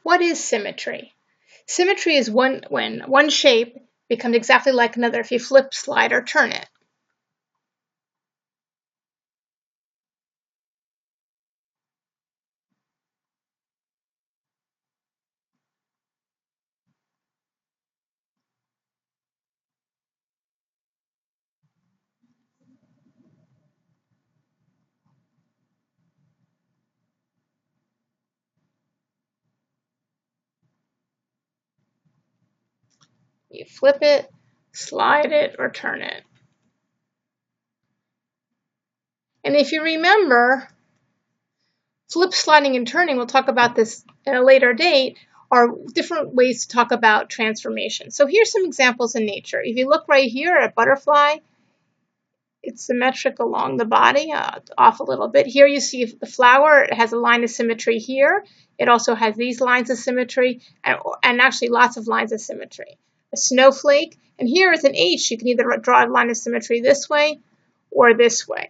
What is symmetry? Symmetry is when one shape becomes exactly like another if you flip, slide, or turn it. You flip it, slide it, or turn it. And if you remember, flip, sliding, and turning, we'll talk about this at a later date, are different ways to talk about transformation. So here's some examples in nature. If you look right here at a butterfly, it's symmetric along the body, off a little bit. Here you see the flower, it has a line of symmetry here. It also has these lines of symmetry, and actually lots of lines of symmetry. A snowflake, and here is an H. You can either draw a line of symmetry this way or this way.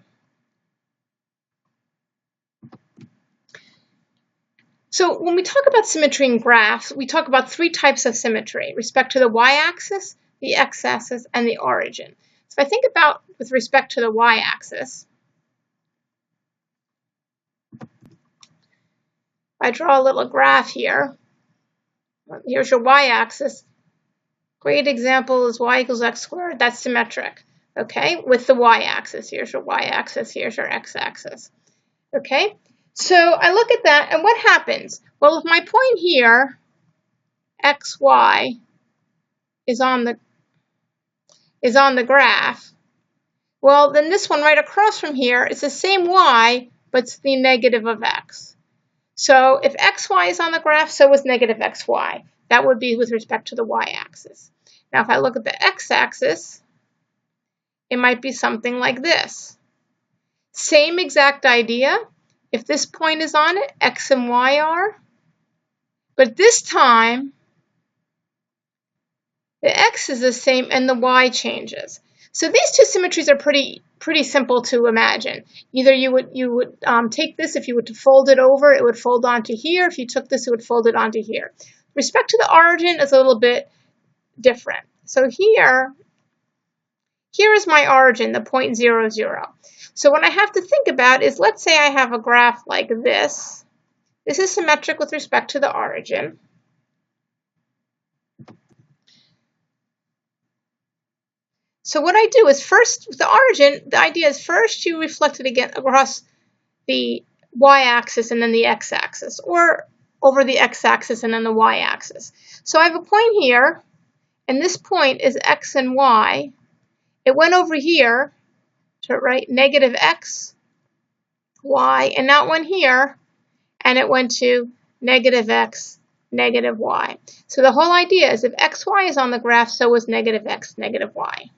So when we talk about symmetry in graphs, we talk about three types of symmetry: respect to the y-axis, the x-axis, and the origin. So if I think about with respect to the y-axis, I draw a little graph here. Here's your y-axis. Great example is y equals x squared. That's symmetric, okay, with the y-axis. Here's your y-axis. Here's your x-axis, okay? So I look at that, and what happens? Well, if my point here, xy, is on the graph, well, then this one right across from here is the same y, but it's the negative of x. So if xy is on the graph, so is negative xy. That would be with respect to the y-axis. Now, if I look at the x-axis, it might be something like this. Same exact idea. If this point is on it, x and y are. But this time, the x is the same and the y changes. So these two symmetries are pretty simple to imagine. Either you would take this, if you were to fold it over, it would fold onto here. If you took this, it would fold it onto here. Respect to the origin is a little bit different. So here is my origin, the point 0, 0. So what I have to think about is, let's say I have a graph like this. This is symmetric with respect to the origin. So what I do is first, with the origin, the idea is first you reflect it again across the y-axis and then the x-axis, or over the x-axis and then the y-axis. So I have a point here, and this point is x and y. It went over here to write negative x, y, and that one here, and it went to negative x, negative y. So the whole idea is if xy is on the graph, so is negative x, negative y.